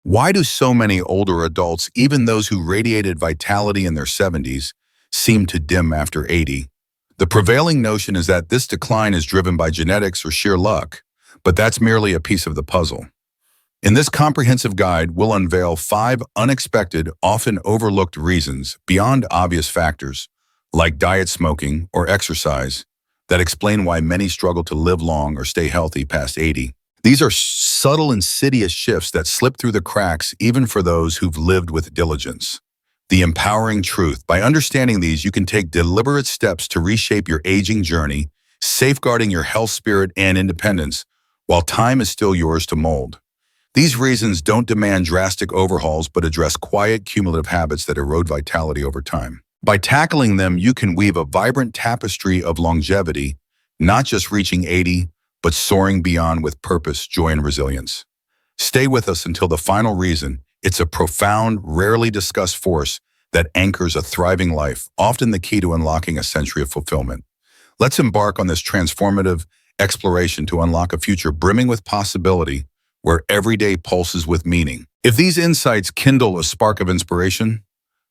Why do so many older adults, even those who radiated vitality in their 70s, seem to dim after 80? The prevailing notion is that this decline is driven by genetics or sheer luck, but that's merely a piece of the puzzle. In this comprehensive guide, we'll unveil 5 unexpected, often overlooked reasons beyond obvious factors, like diet, smoking, or exercise, that explain why many struggle to live long or stay healthy past 80. These are subtle, insidious shifts that slip through the cracks even for those who've lived with diligence. The empowering truth. By understanding these, you can take deliberate steps to reshape your aging journey, safeguarding your health, spirit, and independence, while time is still yours to mold. These reasons don't demand drastic overhauls but address quiet, cumulative habits that erode vitality over time. By tackling them, you can weave a vibrant tapestry of longevity, not just reaching 80, but soaring beyond with purpose, joy, and resilience. Stay with us until the final reason. It's a profound, rarely discussed force that anchors a thriving life, often the key to unlocking a century of fulfillment. Let's embark on this transformative exploration to unlock a future brimming with possibility, where every day pulses with meaning. If these insights kindle a spark of inspiration,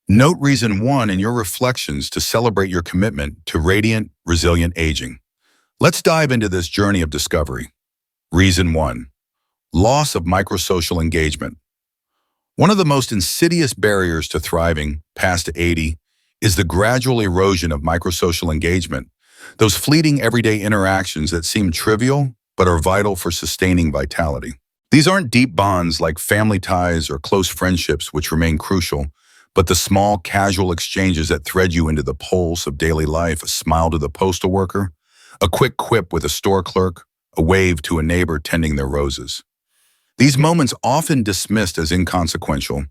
note reason 1 in your reflections to celebrate your commitment to radiant, resilient aging. Let's dive into this journey of discovery. Reason 1. Loss of microsocial engagement. One of the most insidious barriers to thriving past 80 is the gradual erosion of microsocial engagement, those fleeting everyday interactions that seem trivial but are vital for sustaining vitality. These aren't deep bonds like family ties or close friendships, which remain crucial, but the small, casual exchanges that thread you into the pulse of daily life: a smile to the postal worker, a quick quip with a store clerk, a wave to a neighbor tending their roses. These moments, often dismissed as inconsequential,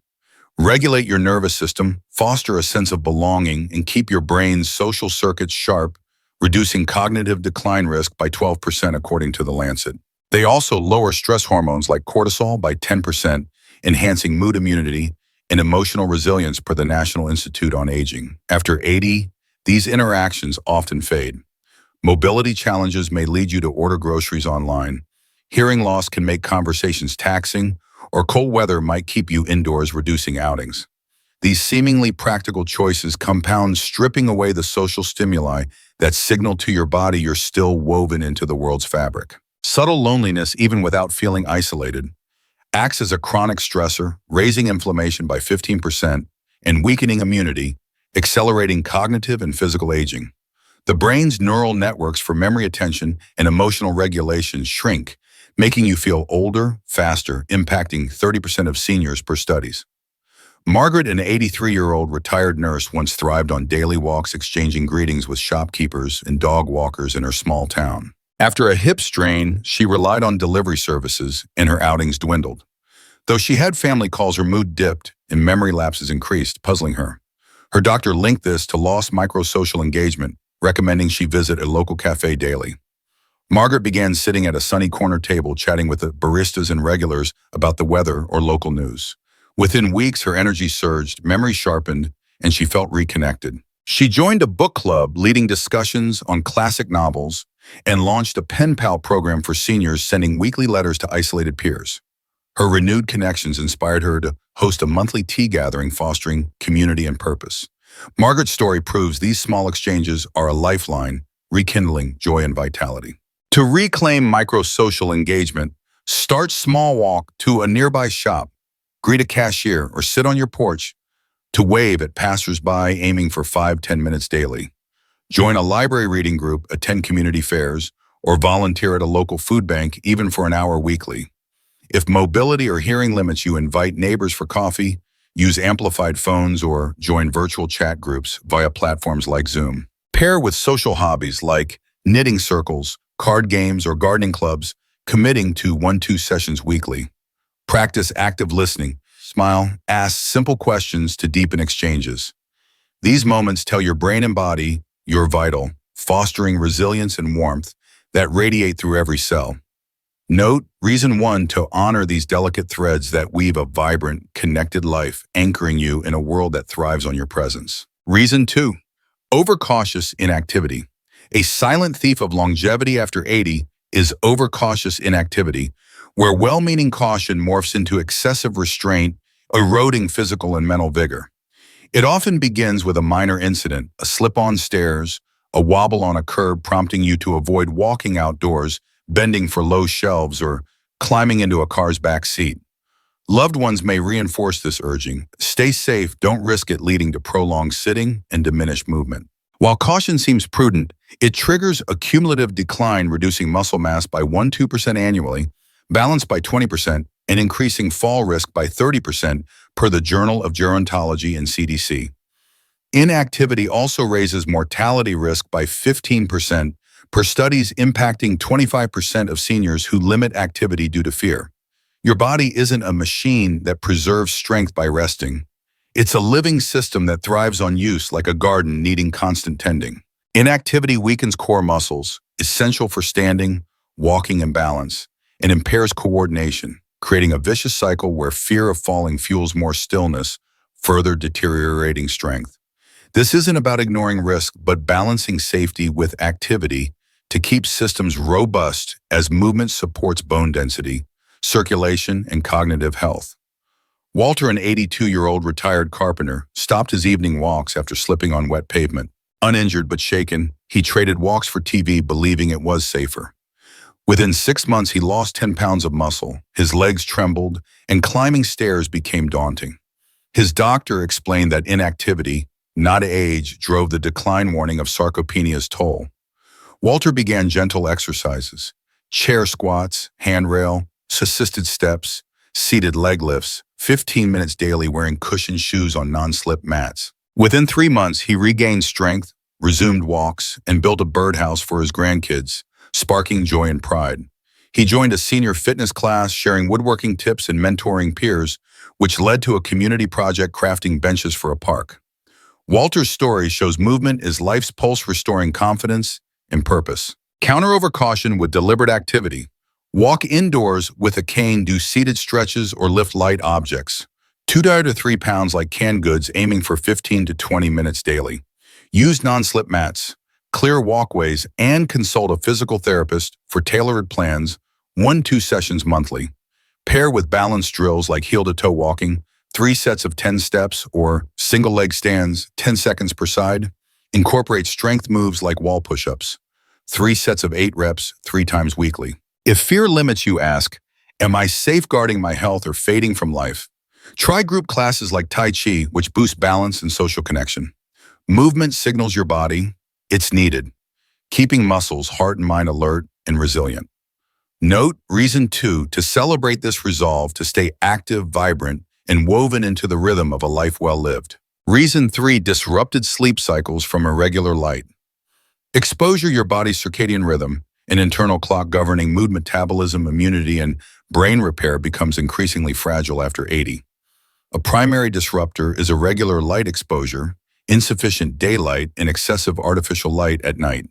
regulate your nervous system, foster a sense of belonging, and keep your brain's social circuits sharp, reducing cognitive decline risk by 12% according to The Lancet. They also lower stress hormones like cortisol by 10%, enhancing mood immunity and emotional resilience per the National Institute on Aging. After 80, these interactions often fade. Mobility challenges may lead you to order groceries online. Hearing loss can make conversations taxing, or cold weather might keep you indoors, reducing outings. These seemingly practical choices compound, stripping away the social stimuli that signal to your body you're still woven into the world's fabric. Subtle loneliness, even without feeling isolated, acts as a chronic stressor, raising inflammation by 15% and weakening immunity, accelerating cognitive and physical aging. The brain's neural networks for memory, attention, and emotional regulation shrink, making you feel older, faster, impacting 30% of seniors per studies. Margaret, an 83-year-old retired nurse, once thrived on daily walks, exchanging greetings with shopkeepers and dog walkers in her small town. After a hip strain, she relied on delivery services, and her outings dwindled. Though she had family calls, her mood dipped and memory lapses increased, puzzling her. Her doctor linked this to lost microsocial engagement, recommending she visit a local cafe daily. Margaret began sitting at a sunny corner table, chatting with the baristas and regulars about the weather or local news. Within weeks, her energy surged, memory sharpened, and she felt reconnected. She joined a book club, leading discussions on classic novels, and launched a pen pal program for seniors, sending weekly letters to isolated peers. Her renewed connections inspired her to host a monthly tea gathering, fostering community and purpose. Margaret's story proves these small exchanges are a lifeline, rekindling joy and vitality. To reclaim microsocial engagement, start small. Walk to a nearby shop, greet a cashier, or sit on your porch to wave at passersby, aiming for 5-10 minutes daily. Join a library reading group, attend community fairs, or volunteer at a local food bank, even for an hour weekly. If mobility or hearing limits you, invite neighbors for coffee, use amplified phones, or join virtual chat groups via platforms like Zoom. Pair with social hobbies like knitting circles, card games, or gardening clubs, committing to 1-2 sessions weekly. Practice active listening. Smile, ask simple questions to deepen exchanges. These moments tell your brain and body you're vital, fostering resilience and warmth that radiate through every cell. Note reason 1 to honor these delicate threads that weave a vibrant, connected life, anchoring you in a world that thrives on your presence. Reason 2, overcautious inactivity. A silent thief of longevity after 80 is overcautious inactivity, where well-meaning caution morphs into excessive restraint, eroding physical and mental vigor. It often begins with a minor incident, a slip on stairs, a wobble on a curb prompting you to avoid walking outdoors, bending for low shelves, or climbing into a car's back seat. Loved ones may reinforce this urging. Stay safe, don't risk it leading to prolonged sitting and diminished movement. While caution seems prudent, it triggers a cumulative decline, reducing muscle mass by 1–2% annually, balance by 20%, and increasing fall risk by 30% per the Journal of Gerontology and CDC. Inactivity also raises mortality risk by 15% per studies impacting 25% of seniors who limit activity due to fear. Your body isn't a machine that preserves strength by resting. It's a living system that thrives on use, like a garden needing constant tending. Inactivity weakens core muscles, essential for standing, walking, and balance, and impairs coordination, creating a vicious cycle where fear of falling fuels more stillness, further deteriorating strength. This isn't about ignoring risk, but balancing safety with activity to keep systems robust as movement supports bone density, circulation, and cognitive health. Walter, an 82-year-old retired carpenter, stopped his evening walks after slipping on wet pavement. Uninjured but shaken, he traded walks for TV, believing it was safer. Within 6 months, he lost 10 pounds of muscle, his legs trembled, and climbing stairs became daunting. His doctor explained that inactivity, not age, drove the decline warning of sarcopenia's toll. Walter began gentle exercises: chair squats, handrail, assisted steps, seated leg lifts, 15 minutes daily wearing cushioned shoes on non-slip mats. Within 3 months, he regained strength, resumed walks, and built a birdhouse for his grandkids, sparking joy and pride. He joined a senior fitness class, sharing woodworking tips and mentoring peers, which led to a community project crafting benches for a park. Walter's story shows movement is life's pulse, restoring confidence and purpose. Counter over caution with deliberate activity. Walk indoors with a cane, do seated stretches, or lift light objects. 2 to 3 pounds like canned goods, aiming for 15 to 20 minutes daily. Use non-slip mats, clear walkways, and consult a physical therapist for tailored plans, 1–2 sessions monthly. Pair with balance drills like heel-to-toe walking, 3 sets of 10 steps, or single leg stands, 10 seconds per side. Incorporate strength moves like wall push-ups, 3 sets of 8 reps, 3 times weekly. If fear limits you, ask, am I safeguarding my health or fading from life? Try group classes like Tai Chi, which boost balance and social connection. Movement signals your body it's needed, keeping muscles, heart, and mind alert and resilient. Note reason 2 to celebrate this resolve to stay active, vibrant, and woven into the rhythm of a life well lived. Reason 3, disrupted sleep cycles from irregular light. Exposure, your body's circadian rhythm, an internal clock governing mood, metabolism, immunity, and brain repair, becomes increasingly fragile after 80. A primary disruptor is irregular light exposure, insufficient daylight, and excessive artificial light at night.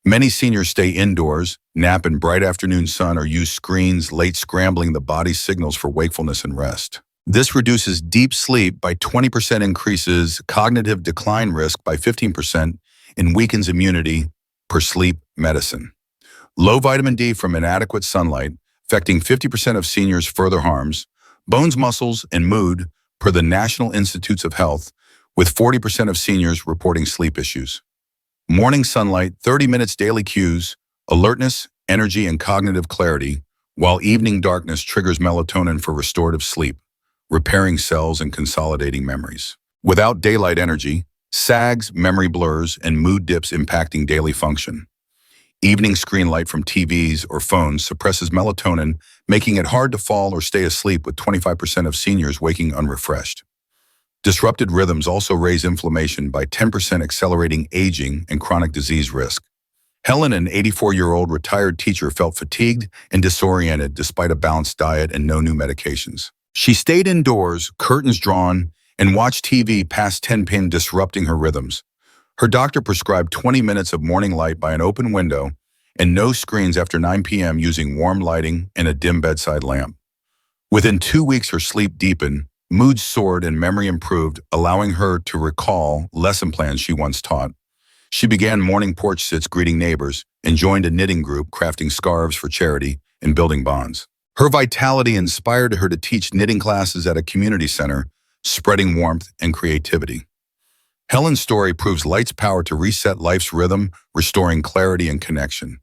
Many seniors stay indoors, nap in bright afternoon sun, or use screens late, scrambling the body's signals for wakefulness and rest. This reduces deep sleep by 20%, increases cognitive decline risk by 15%, and weakens immunity per sleep medicine. Low vitamin D from inadequate sunlight, affecting 50% of seniors, further harms bones, muscles, and mood per the National Institutes of Health, with 40% of seniors reporting sleep issues. Morning sunlight, 30 minutes daily, cues alertness, energy, and cognitive clarity, while evening darkness triggers melatonin for restorative sleep, repairing cells and consolidating memories. Without daylight, energy sags, memory blurs, and mood dips, impacting daily function. Evening screen light from TVs or phones suppresses melatonin, making it hard to fall or stay asleep, with 25% of seniors waking unrefreshed. Disrupted rhythms also raise inflammation by 10%, accelerating aging and chronic disease risk. Helen, an 84-year-old retired teacher, felt fatigued and disoriented despite a balanced diet and no new medications. She stayed indoors, curtains drawn, and watched TV past 10 p.m., disrupting her rhythms. Her doctor prescribed 20 minutes of morning light by an open window and no screens after 9 p.m. using warm lighting and a dim bedside lamp. Within 2 weeks, her sleep deepened, mood soared, and memory improved, allowing her to recall lesson plans she once taught. She began morning porch sits, greeting neighbors, and joined a knitting group, crafting scarves for charity and building bonds. Her vitality inspired her to teach knitting classes at a community center, spreading warmth and creativity. Helen's story proves light's power to reset life's rhythm, restoring clarity and connection.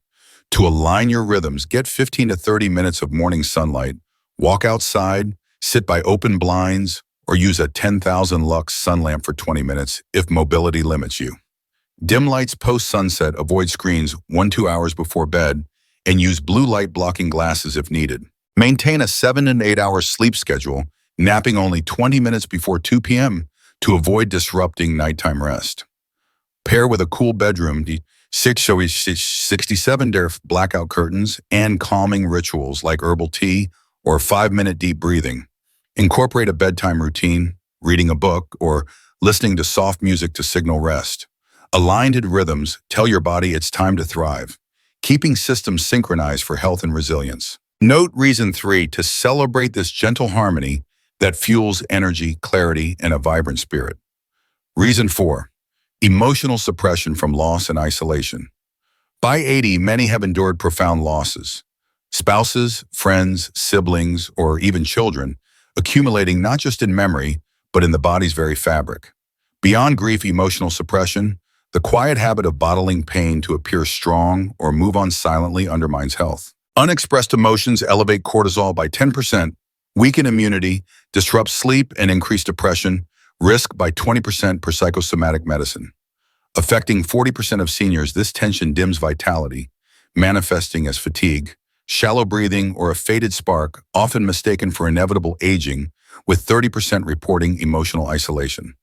To align your rhythms, get 15 to 30 minutes of morning sunlight, walk outside, sit by open blinds, or use a 10,000 lux sun lamp for 20 minutes if mobility limits you. Dim lights post-sunset, avoid screens 1-2 hours before bed, and use blue light blocking glasses if needed. Maintain a 7 and 8 hour sleep schedule, napping only 20 minutes before 2 p.m. to avoid disrupting nighttime rest. Pair with a cool bedroom, 67 blackout curtains, and calming rituals like herbal tea or 5-minute deep breathing. Incorporate a bedtime routine, reading a book, or listening to soft music to signal rest. Aligned rhythms tell your body it's time to thrive, keeping systems synchronized for health and resilience. Note reason 3 to celebrate this gentle harmony that fuels energy, clarity, and a vibrant spirit. Reason 4, emotional suppression from loss and isolation. By 80, many have endured profound losses. Spouses, friends, siblings, or even children, accumulating not just in memory, but in the body's very fabric. Beyond grief, emotional suppression, the quiet habit of bottling pain to appear strong or move on silently undermines health. Unexpressed emotions elevate cortisol by 10%, weaken immunity, disrupt sleep, and increase depression, risk by 20% per psychosomatic medicine. Affecting 40% of seniors, this tension dims vitality, manifesting as fatigue, shallow breathing, or a faded spark, often mistaken for inevitable aging, with 30% reporting emotional isolation.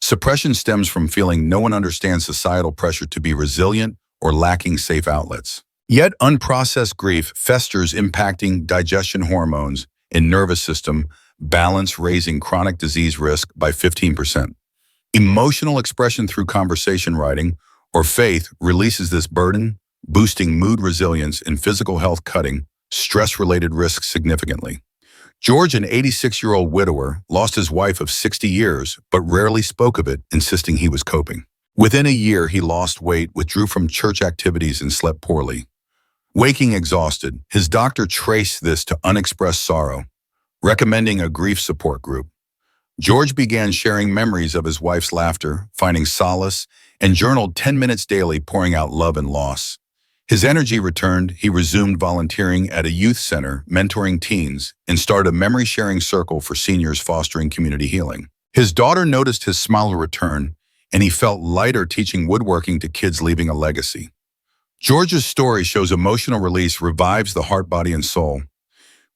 Suppression stems from feeling no one understands societal pressure to be resilient or lacking safe outlets. Yet unprocessed grief festers, impacting digestion, hormones, and nervous system balance, raising chronic disease risk by 15%. Emotional expression through conversation, writing, or faith releases this burden, boosting mood resilience and physical health, cutting stress-related risks significantly. George, an 86-year-old widower, lost his wife of 60 years, but rarely spoke of it, insisting he was coping. Within a year, he lost weight, withdrew from church activities, and slept poorly. Waking exhausted, his doctor traced this to unexpressed sorrow, recommending a grief support group. George began sharing memories of his wife's laughter, finding solace, and journaled 10 minutes daily, pouring out love and loss. His energy returned. He resumed volunteering at a youth center, mentoring teens, and started a memory-sharing circle for seniors, fostering community healing. His daughter noticed his smile return, and he felt lighter, teaching woodworking to kids, leaving a legacy. George's story shows emotional release revives the heart, body, and soul.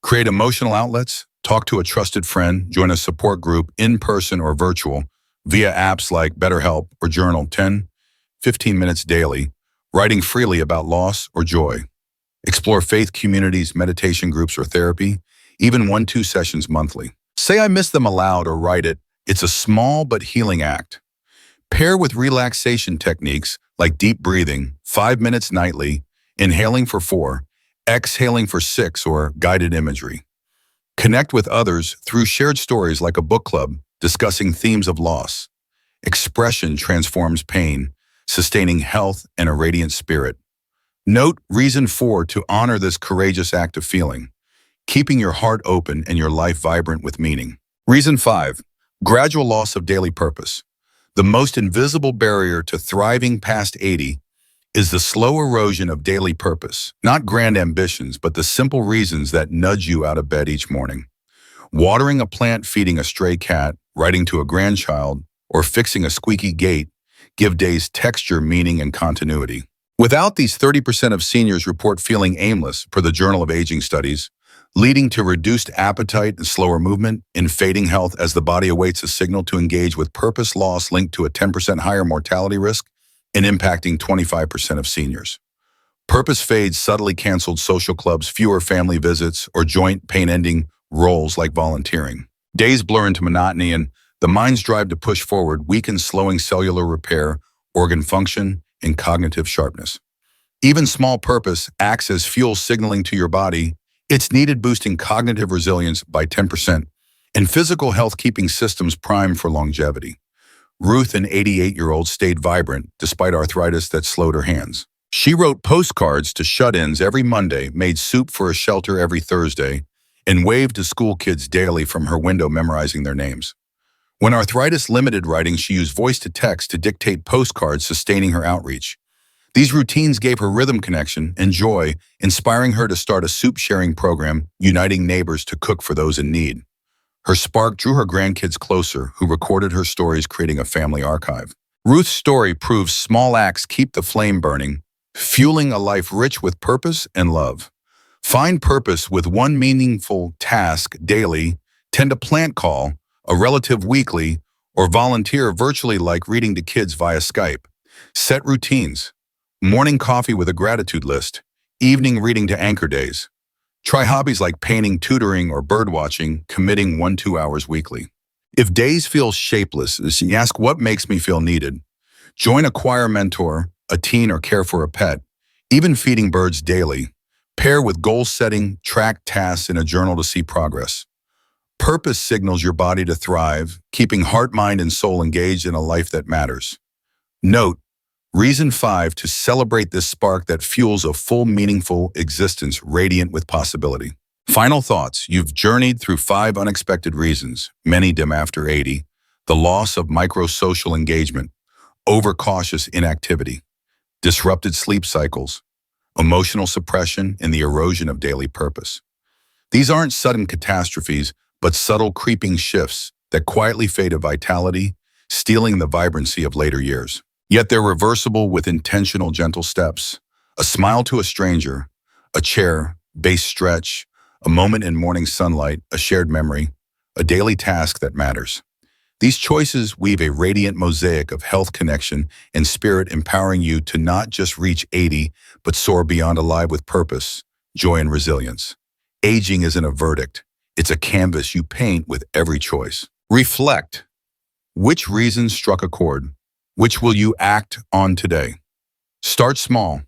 Create emotional outlets. Talk to a trusted friend, join a support group, in person or virtual, via apps like BetterHelp, or journal 10-15 minutes daily, writing freely about loss or joy. Explore faith communities, meditation groups, or therapy, even 1-2 sessions monthly. Say I miss them aloud or write it. It's a small but healing act. Pair with relaxation techniques like deep breathing, 5 minutes nightly, inhaling for 4, exhaling for 6, or guided imagery. Connect with others through shared stories like a book club discussing themes of loss. Expression transforms pain, sustaining health and a radiant spirit. Note reason 4 to honor this courageous act of feeling, keeping your heart open and your life vibrant with meaning. Reason 5, gradual loss of daily purpose. The most invisible barrier to thriving past 80 is the slow erosion of daily purpose, not grand ambitions, but the simple reasons that nudge you out of bed each morning. Watering a plant, feeding a stray cat, writing to a grandchild, or fixing a squeaky gate give days texture, meaning, and continuity. Without these, 30% of seniors report feeling aimless, per the Journal of Aging Studies, leading to reduced appetite and slower movement, in fading health as the body awaits a signal to engage with purpose. Loss linked to a 10% higher mortality risk and impacting 25% of seniors. Purpose fades, subtly canceled social clubs, fewer family visits, or joint pain-ending roles like volunteering. Days blur into monotony, and the mind's drive to push forward weakens, slowing cellular repair, organ function, and cognitive sharpness. Even small purpose acts as fuel, signaling to your body it's needed, boosting cognitive resilience by 10%, and physical health, keeping systems primed for longevity. Ruth, an 88-year-old, stayed vibrant despite arthritis that slowed her hands. She wrote postcards to shut-ins every Monday, made soup for a shelter every Thursday, and waved to school kids daily from her window memorizing their names. When arthritis limited writing, she used voice-to-text to dictate postcards, sustaining her outreach. These routines gave her rhythm, connection, and joy, inspiring her to start a soup-sharing program, uniting neighbors to cook for those in need. Her spark drew her grandkids closer, who recorded her stories, creating a family archive. Ruth's story proves small acts keep the flame burning, fueling a life rich with purpose and love. Find purpose with one meaningful task daily, tend a plant call, a relative weekly, or volunteer virtually like reading to kids via Skype. Set routines. Morning coffee with a gratitude list, evening reading to anchor days. Try hobbies like painting, tutoring, or birdwatching, committing 1-2 hours weekly. If days feel shapeless, ask what makes me feel needed. Join a choir mentor, a teen, or care for a pet. Even feeding birds daily. Pair with goal setting, track tasks in a journal to see progress. Purpose signals your body to thrive, keeping heart, mind, and soul engaged in a life that matters. Note, reason 5 to celebrate this spark that fuels a full, meaningful existence radiant with possibility. Final thoughts. You've journeyed through 5 unexpected reasons, many dim after 80, the loss of micro-social engagement, overcautious inactivity, disrupted sleep cycles, emotional suppression, and the erosion of daily purpose. These aren't sudden catastrophes, but subtle creeping shifts that quietly fade a vitality, stealing the vibrancy of later years. Yet they're reversible with intentional, gentle steps. A smile to a stranger, a chair, base stretch, a moment in morning sunlight, a shared memory, a daily task that matters. These choices weave a radiant mosaic of health, connection, and spirit, empowering you to not just reach 80, but soar beyond, alive with purpose, joy, and resilience. Aging isn't a verdict. It's a canvas you paint with every choice. Reflect. Which reasons struck a chord? Which will you act on today? Start small.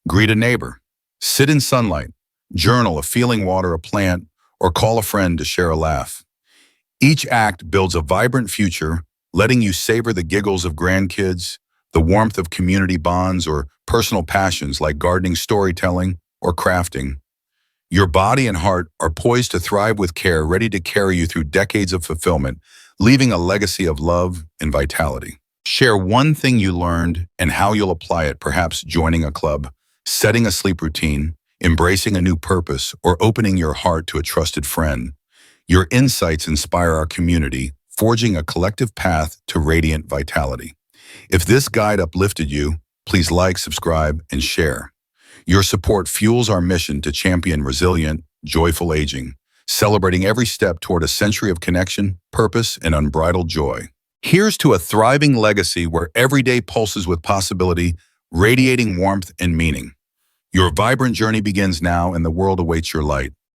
Greet a neighbor. Sit in sunlight. Journal a feeling, water a plant, or call a friend to share a laugh. Each act builds a vibrant future, letting you savor the giggles of grandkids, the warmth of community bonds, or personal passions like gardening, storytelling, or crafting. Your body and heart are poised to thrive with care, ready to carry you through decades of fulfillment, leaving a legacy of love and vitality. Share one thing you learned and how you'll apply it, perhaps joining a club, setting a sleep routine, embracing a new purpose, or opening your heart to a trusted friend. Your insights inspire our community, forging a collective path to radiant vitality. If this guide uplifted you, please like, subscribe, and share. Your support fuels our mission to champion resilient, joyful aging, celebrating every step toward a century of connection, purpose, and unbridled joy. Here's to a thriving legacy where every day pulses with possibility, radiating warmth and meaning. Your vibrant journey begins now, and the world awaits your light.